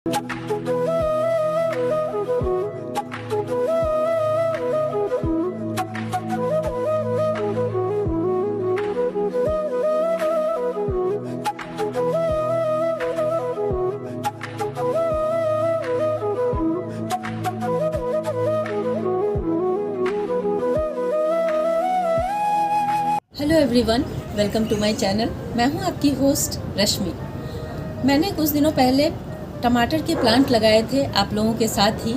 Hello everyone, welcome to my channel. मैं हूं आपकी होस्ट रश्मि। मैंने कुछ दिनों पहले टमाटर के प्लांट लगाए थे आप लोगों के साथ ही,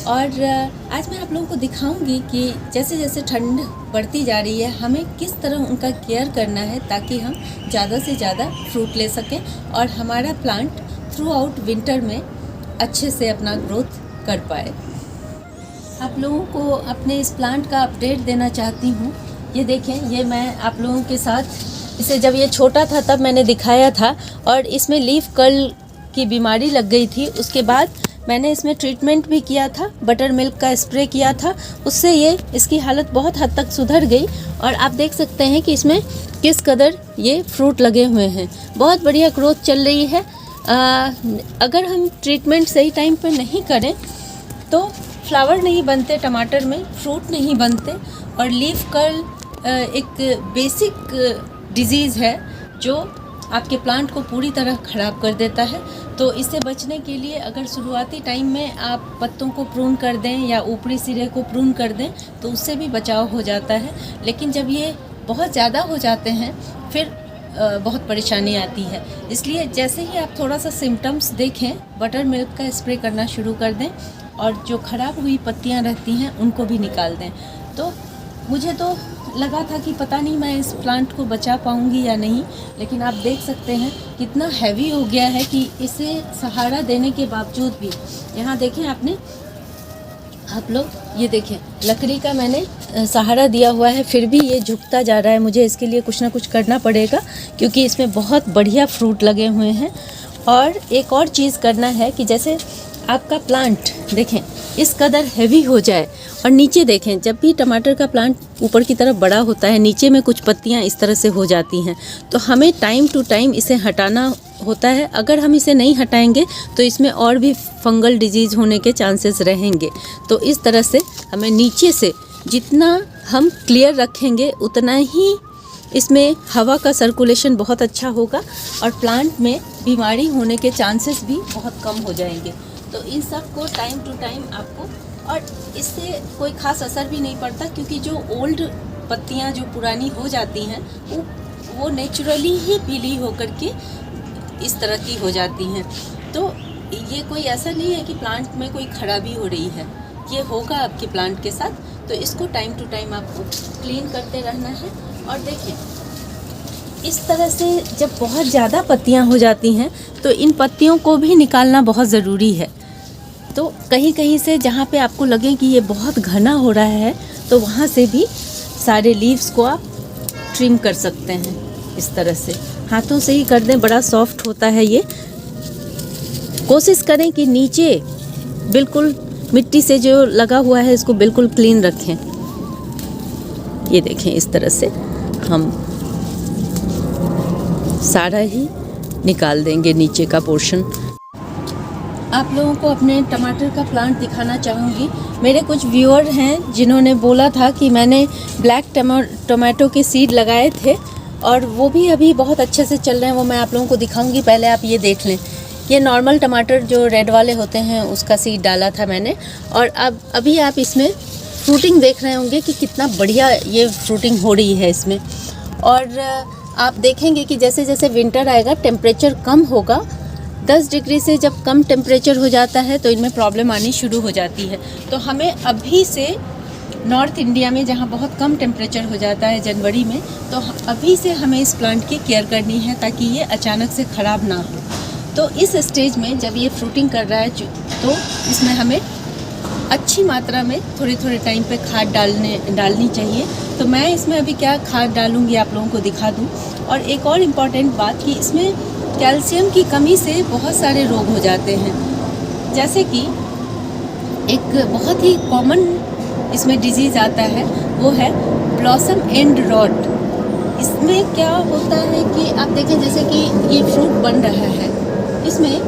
और आज मैं आप लोगों को दिखाऊंगी कि जैसे जैसे ठंड बढ़ती जा रही है हमें किस तरह उनका केयर करना है ताकि हम ज़्यादा से ज़्यादा फ्रूट ले सकें और हमारा प्लांट थ्रू आउट विंटर में अच्छे से अपना ग्रोथ कर पाए। आप लोगों को अपने इस प्लांट का अपडेट देना चाहती हूँ। ये देखें, ये मैं आप लोगों के साथ इसे जब ये छोटा था तब मैंने दिखाया था और इसमें लीफ कर्ल की बीमारी लग गई थी। उसके बाद मैंने इसमें ट्रीटमेंट भी किया था, बटर मिल्क का स्प्रे किया था, उससे ये इसकी हालत बहुत हद तक सुधर गई। और आप देख सकते हैं कि इसमें किस कदर ये फ्रूट लगे हुए हैं। बहुत बढ़िया ग्रोथ चल रही है। अगर हम ट्रीटमेंट सही टाइम पर नहीं करें तो फ्लावर नहीं बनते टमाटर में, फ्रूट नहीं बनते। और लीफ कर्ल एक बेसिक डिजीज़ है जो आपके प्लांट को पूरी तरह ख़राब कर देता है। तो इससे बचने के लिए अगर शुरुआती टाइम में आप पत्तों को प्रून कर दें या ऊपरी सिरे को प्रून कर दें तो उससे भी बचाव हो जाता है। लेकिन जब ये बहुत ज़्यादा हो जाते हैं फिर बहुत परेशानी आती है। इसलिए जैसे ही आप थोड़ा सा सिम्टम्स देखें, बटर मिल्क का स्प्रे करना शुरू कर दें और जो ख़राब हुई पत्तियां रहती हैं उनको भी निकाल दें। तो मुझे तो लगा था कि पता नहीं मैं इस प्लांट को बचा पाऊंगी या नहीं, लेकिन आप देख सकते हैं कितना हैवी हो गया है कि इसे सहारा देने के बावजूद भी, यहाँ देखें आप लोग ये देखें, लकड़ी का मैंने सहारा दिया हुआ है फिर भी ये झुकता जा रहा है। मुझे इसके लिए कुछ ना कुछ करना पड़ेगा क्योंकि इसमें बहुत बढ़िया फ्रूट लगे हुए हैं। और एक और चीज़ करना है कि जैसे आपका प्लांट देखें इस कदर हैवी हो जाए और नीचे देखें, जब भी टमाटर का प्लांट ऊपर की तरफ बड़ा होता है नीचे में कुछ पत्तियां इस तरह से हो जाती हैं, तो हमें टाइम टू टाइम इसे हटाना होता है। अगर हम इसे नहीं हटाएंगे तो इसमें और भी फंगल डिजीज़ होने के चांसेस रहेंगे। तो इस तरह से हमें नीचे से जितना हम क्लियर रखेंगे उतना ही इसमें हवा का सर्कुलेशन बहुत अच्छा होगा और प्लांट में बीमारी होने के चांसेस भी बहुत कम हो जाएंगे। तो इन सब को टाइम टू टाइम आपको, और इससे कोई ख़ास असर भी नहीं पड़ता क्योंकि जो ओल्ड पत्तियां जो पुरानी हो जाती हैं वो नेचुरली ही पीली होकर के इस तरह की हो जाती हैं। तो ये कोई ऐसा नहीं है कि प्लांट में कोई खराबी हो रही है, ये होगा आपके प्लांट के साथ। तो इसको टाइम टू टाइम आपको क्लीन करते रहना है। और देखिए इस तरह से जब बहुत ज़्यादा पत्तियां हो जाती हैं तो इन पत्तियों को भी निकालना बहुत ज़रूरी है। तो कहीं कहीं से जहाँ पे आपको लगे कि ये बहुत घना हो रहा है तो वहाँ से भी सारे लीव्स को आप ट्रिम कर सकते हैं। इस तरह से हाथों से ही कर दें, बड़ा सॉफ्ट होता है ये। कोशिश करें कि नीचे बिल्कुल मिट्टी से जो लगा हुआ है इसको बिल्कुल क्लीन रखें। ये देखें इस तरह से हम सारा ही निकाल देंगे नीचे का पोर्शन। आप लोगों को अपने टमाटर का प्लांट दिखाना चाहूँगी। मेरे कुछ व्यूअर हैं जिन्होंने बोला था कि मैंने ब्लैक टमाटो के सीड लगाए थे और वो भी अभी बहुत अच्छे से चल रहे हैं, वो मैं आप लोगों को दिखाऊंगी। पहले आप ये देख लें, ये नॉर्मल टमाटर जो रेड वाले होते हैं उसका सीड डाला था मैंने। और अब अभी आप इसमें फ्रूटिंग देख रहे होंगे कि कितना बढ़िया ये फ्रूटिंग हो रही है इसमें। और आप देखेंगे कि जैसे जैसे विंटर आएगा टेम्परेचर कम होगा। 10 डिग्री से जब कम टेम्परेचर हो जाता है तो इनमें प्रॉब्लम आनी शुरू हो जाती है। तो हमें अभी से नॉर्थ इंडिया में जहाँ बहुत कम टेम्परेचर हो जाता है जनवरी में, तो अभी से हमें इस प्लांट की केयर करनी है ताकि ये अचानक से ख़राब ना हो। तो इस स्टेज में जब ये फ्रूटिंग कर रहा है तो इसमें हमें अच्छी मात्रा में थोड़े थोड़े टाइम पे खाद डालनी चाहिए। तो मैं इसमें अभी क्या खाद डालूँगी आप लोगों को दिखा दूँ। और एक और इम्पॉर्टेंट बात कि इसमें कैल्शियम की कमी से बहुत सारे रोग हो जाते हैं। जैसे कि एक बहुत ही कॉमन इसमें डिजीज़ आता है वो है ब्लॉसम एंड रॉट। इसमें क्या होता है कि आप देखें जैसे कि ये फ्रूट बन रहा है, इसमें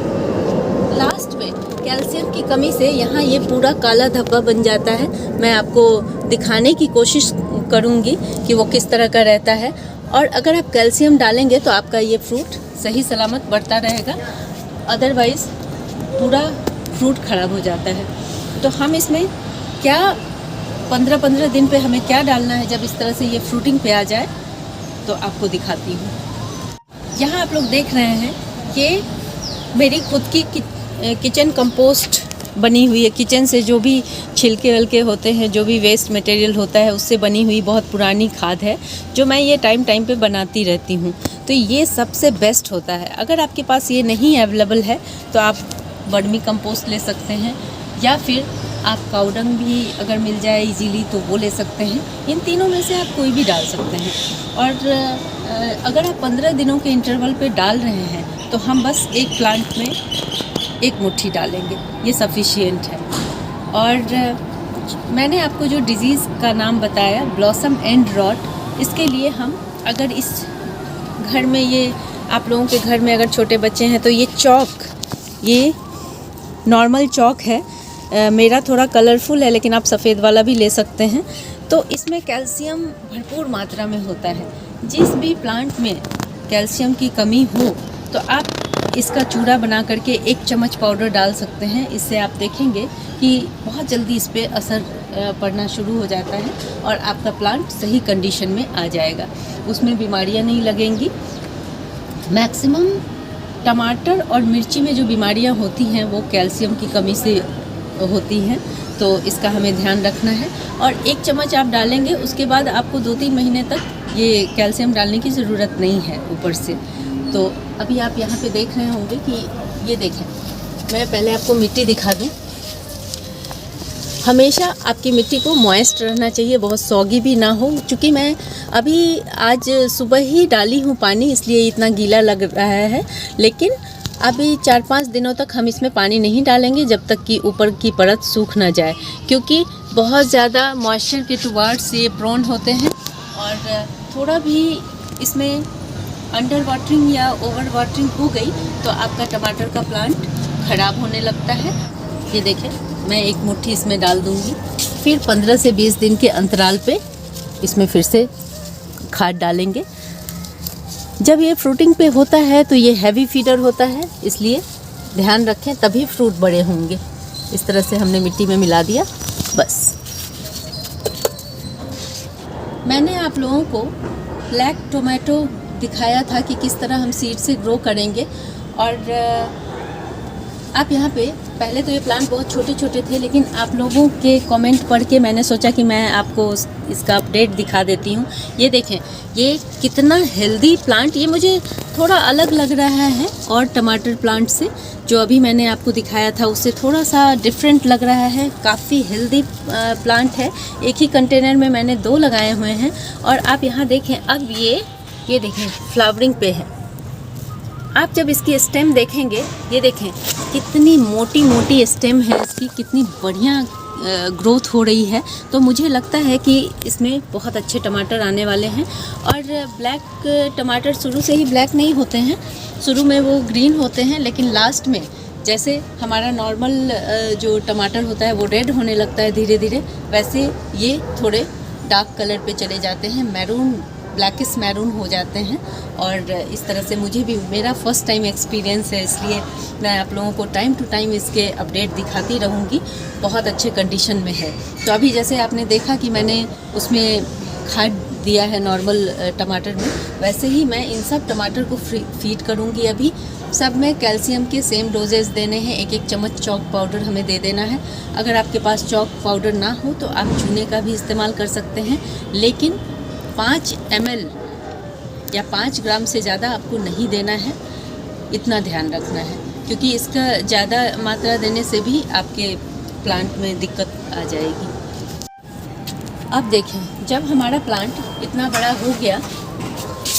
लास्ट में कैल्शियम की कमी से यहाँ ये पूरा काला धब्बा बन जाता है। मैं आपको दिखाने की कोशिश करूँगी कि वो किस तरह का रहता है। और अगर आप कैल्शियम डालेंगे तो आपका ये फ्रूट सही सलामत बढ़ता रहेगा, अदरवाइज़ पूरा फ्रूट ख़राब हो जाता है। तो हम इसमें क्या 15-15 दिन पे हमें क्या डालना है जब इस तरह से ये फ्रूटिंग पे आ जाए, तो आपको दिखाती हूँ। यहाँ आप लोग देख रहे हैं कि मेरी खुद की किचन कंपोस्ट बनी हुई है। किचन से जो भी छिलके वलके होते हैं, जो भी वेस्ट मटेरियल होता है, उससे बनी हुई बहुत पुरानी खाद है जो मैं ये टाइम पे बनाती रहती हूँ। तो ये सबसे बेस्ट होता है। अगर आपके पास ये नहीं अवेलेबल है तो आप वर्मी कंपोस्ट ले सकते हैं, या फिर आप काउडंग भी अगर मिल जाए इजीली तो वो ले सकते हैं। इन तीनों में से आप कोई भी डाल सकते हैं। और अगर आप 15 दिनों के इंटरवल पे डाल रहे हैं तो हम बस एक प्लांट में 1 मुट्ठी डालेंगे, ये सफिशिएंट है। और मैंने आपको जो डिज़ीज़ का नाम बताया, ब्लॉसम एंड रॉट, इसके लिए हम अगर इस घर में, ये आप लोगों के घर में अगर छोटे बच्चे हैं तो ये चॉक, ये नॉर्मल चॉक है, मेरा थोड़ा कलरफुल है लेकिन आप सफ़ेद वाला भी ले सकते हैं। तो इसमें कैल्शियम भरपूर मात्रा में होता है। जिस भी प्लांट में कैल्शियम की कमी हो तो आप इसका चूरा बना करके 1 चम्मच पाउडर डाल सकते हैं। इससे आप देखेंगे कि बहुत जल्दी इस पर असर पड़ना शुरू हो जाता है और आपका प्लांट सही कंडीशन में आ जाएगा, उसमें बीमारियां नहीं लगेंगी। मैक्सिमम टमाटर और मिर्ची में जो बीमारियां होती हैं वो कैल्शियम की कमी से होती हैं, तो इसका हमें ध्यान रखना है। और 1 चम्मच आप डालेंगे, उसके बाद आपको 2-3 महीने तक ये कैल्शियम डालने की ज़रूरत नहीं है ऊपर से। तो अभी आप यहाँ पे देख रहे होंगे कि ये देखें, मैं पहले आपको मिट्टी दिखा दूँ। हमेशा आपकी मिट्टी को मॉइस्ट रहना चाहिए, बहुत सॉगी भी ना हो। चूँकि मैं अभी आज सुबह ही डाली हूँ पानी, इसलिए इतना गीला लग रहा है। लेकिन अभी 4-5 दिनों तक हम इसमें पानी नहीं डालेंगे जब तक कि ऊपर की परत सूख ना जाए, क्योंकि बहुत ज़्यादा मॉइस्चर के टुवार्ड्स ये प्रोन होते हैं। और थोड़ा भी इसमें अंडर वाटरिंग या ओवर वाटरिंग हो गई तो आपका टमाटर का प्लांट ख़राब होने लगता है। ये देखें, मैं 1 मुट्ठी इसमें डाल दूँगी, फिर 15 से 20 दिन के अंतराल पे इसमें फिर से खाद डालेंगे। जब ये फ्रूटिंग पे होता है तो ये हैवी फीडर होता है, इसलिए ध्यान रखें, तभी फ्रूट बड़े होंगे। इस तरह से हमने मिट्टी में मिला दिया। बस मैंने आप लोगों को ब्लैक टोमेटो दिखाया था कि किस तरह हम सीड से ग्रो करेंगे। और आप यहाँ पे पहले तो ये प्लांट बहुत छोटे छोटे थे, लेकिन आप लोगों के कमेंट पढ़ के मैंने सोचा कि मैं आपको इसका अपडेट दिखा देती हूँ। ये देखें, ये कितना हेल्दी प्लांट, ये मुझे थोड़ा अलग लग रहा है और टमाटर प्लांट से जो अभी मैंने आपको दिखाया था उससे थोड़ा सा डिफरेंट लग रहा है। काफ़ी हेल्दी प्लांट है। एक ही कंटेनर में मैंने 2 लगाए हुए हैं। और आप यहाँ देखें, अब ये देखें फ्लावरिंग पे है। आप जब इसकी स्टेम देखेंगे, ये देखें कितनी मोटी मोटी स्टेम है इसकी, कितनी बढ़िया ग्रोथ हो रही है। तो मुझे लगता है कि इसमें बहुत अच्छे टमाटर आने वाले हैं। और ब्लैक टमाटर शुरू से ही ब्लैक नहीं होते हैं, शुरू में वो ग्रीन होते हैं, लेकिन लास्ट में जैसे हमारा नॉर्मल जो टमाटर होता है वो रेड होने लगता है धीरे धीरे, वैसे ये थोड़े डार्क कलर पे चले जाते हैं, मैरून, ब्लैकिश मैरून हो जाते हैं। और इस तरह से मुझे भी, मेरा फर्स्ट टाइम एक्सपीरियंस है, इसलिए मैं आप लोगों को टाइम टू टाइम इसके अपडेट दिखाती रहूँगी। बहुत अच्छे कंडीशन में है। तो अभी जैसे आपने देखा कि मैंने उसमें खाद दिया है नॉर्मल टमाटर में, वैसे ही मैं इन सब टमाटर को फीड करूँगी। अभी सब में कैल्शियम के सेम डोजेस देने हैं। 1-1 चम्मच चॉक पाउडर हमें दे देना है। अगर आपके पास चॉक पाउडर ना हो तो आप चूने का भी इस्तेमाल कर सकते हैं, लेकिन 5 ml या 5 ग्राम से ज़्यादा आपको नहीं देना है, इतना ध्यान रखना है, क्योंकि इसका ज़्यादा मात्रा देने से भी आपके प्लांट में दिक्कत आ जाएगी। अब देखें, जब हमारा प्लांट इतना बड़ा हो गया,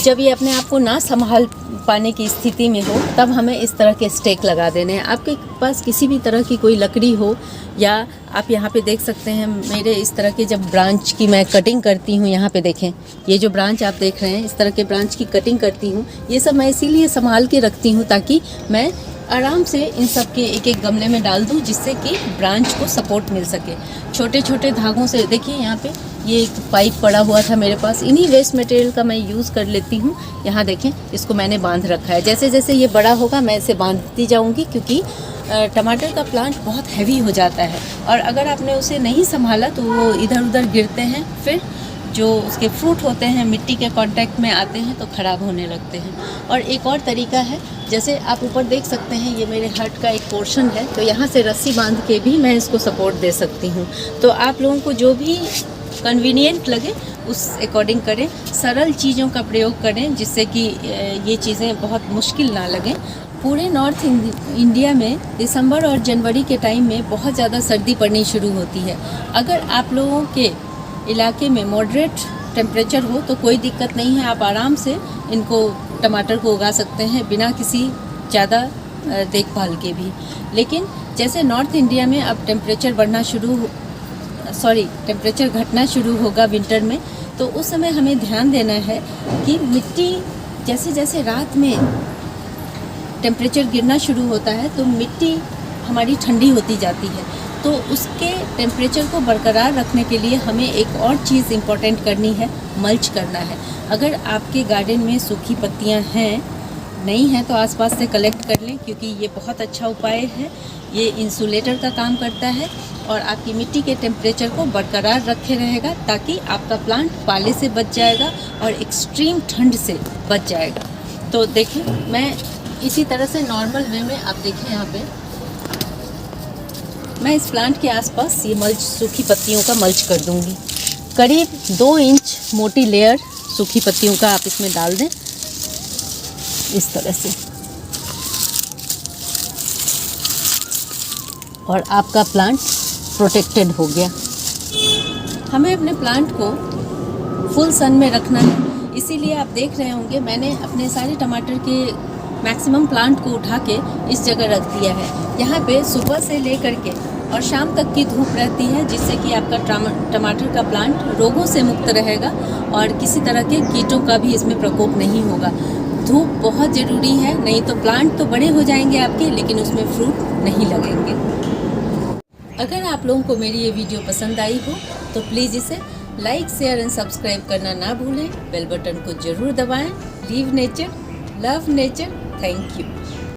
जब ये अपने आप को ना संभाल पाने की स्थिति में हो, तब हमें इस तरह के स्टेक लगा देने हैं। आपके पास किसी भी तरह की कोई लकड़ी हो, या आप यहाँ पे देख सकते हैं मेरे इस तरह के जब ब्रांच की मैं कटिंग करती हूँ, यहाँ पे देखें, ये जो ब्रांच आप देख रहे हैं, इस तरह के ब्रांच की कटिंग करती हूँ। ये सब मैं इसीलिए संभाल के रखती हूँ ताकि मैं आराम से इन सब के एक एक गमले में डाल दूँ, जिससे कि ब्रांच को सपोर्ट मिल सके। छोटे छोटे धागों से, देखिए यहाँ पे ये एक पाइप पड़ा हुआ था मेरे पास, इन्हीं वेस्ट मटेरियल का मैं यूज़ कर लेती हूँ। यहाँ देखें, इसको मैंने बांध रखा है। जैसे जैसे ये बड़ा होगा मैं इसे बांधती जाऊँगी, क्योंकि टमाटर का प्लांट बहुत हैवी हो जाता है और अगर आपने उसे नहीं संभाला तो वो इधर उधर गिरते हैं, फिर जो उसके फ्रूट होते हैं मिट्टी के कांटेक्ट में आते हैं तो ख़राब होने लगते हैं। और एक और तरीका है, जैसे आप ऊपर देख सकते हैं, ये मेरे हट का एक पोर्शन है, तो यहाँ से रस्सी बांध के भी मैं इसको सपोर्ट दे सकती हूँ। तो आप लोगों को जो भी कन्वीनियंट लगे उस अकॉर्डिंग करें, सरल चीज़ों का प्रयोग करें, जिससे कि ये चीज़ें बहुत मुश्किल ना लगें। पूरे नॉर्थ इंडिया में दिसंबर और जनवरी के टाइम में बहुत ज़्यादा सर्दी पड़नी शुरू होती है। अगर आप लोगों के इलाके में मॉडरेट टेम्परेचर हो तो कोई दिक्कत नहीं है, आप आराम से इनको टमाटर को उगा सकते हैं बिना किसी ज़्यादा देखभाल के भी। लेकिन जैसे नॉर्थ इंडिया में अब टेम्परेचर घटना शुरू होगा विंटर में, तो उस समय हमें ध्यान देना है कि मिट्टी, जैसे जैसे रात में टेम्परेचर गिरना शुरू होता है तो मिट्टी हमारी ठंडी होती जाती है, तो उसके टेम्परेचर को बरकरार रखने के लिए हमें एक और चीज़ इम्पॉर्टेंट करनी है, मल्च करना है। अगर आपके गार्डन में सूखी पत्तियां हैं, नहीं हैं, तो आसपास से कलेक्ट कर लें, क्योंकि ये बहुत अच्छा उपाय है। ये इंसुलेटर का काम करता है और आपकी मिट्टी के टेम्परेचर को बरकरार रखे रहेगा, ताकि आपका प्लांट पाले से बच जाएगा और एक्सट्रीम ठंड से बच जाएगा। तो देखें, मैं इसी तरह से नॉर्मल वे में, आप देखें यहाँ पे, मैं इस प्लांट के आसपास ये मल्च, सूखी पत्तियों का मल्च कर दूंगी। करीब 2 इंच मोटी लेयर सूखी पत्तियों का आप इसमें डाल दें, इस तरह से, और आपका प्लांट प्रोटेक्टेड हो गया। हमें अपने प्लांट को फुल सन में रखना है, इसीलिए आप देख रहे होंगे मैंने अपने सारे टमाटर के मैक्सिमम प्लांट को उठा के इस जगह रख दिया है। यहाँ पे सुबह से लेकर के और शाम तक की धूप रहती है, जिससे कि आपका टमाटर का प्लांट रोगों से मुक्त रहेगा और किसी तरह के कीटों का भी इसमें प्रकोप नहीं होगा। धूप बहुत ज़रूरी है, नहीं तो प्लांट तो बड़े हो जाएंगे आपके, लेकिन उसमें फ्रूट नहीं लगेंगे। अगर आप लोगों को मेरी ये वीडियो पसंद आई हो तो प्लीज़ इसे लाइक, शेयर एंड सब्सक्राइब करना ना भूलें। बेल बटन को ज़रूर दबाएं। Leave nature, love nature. Thank you.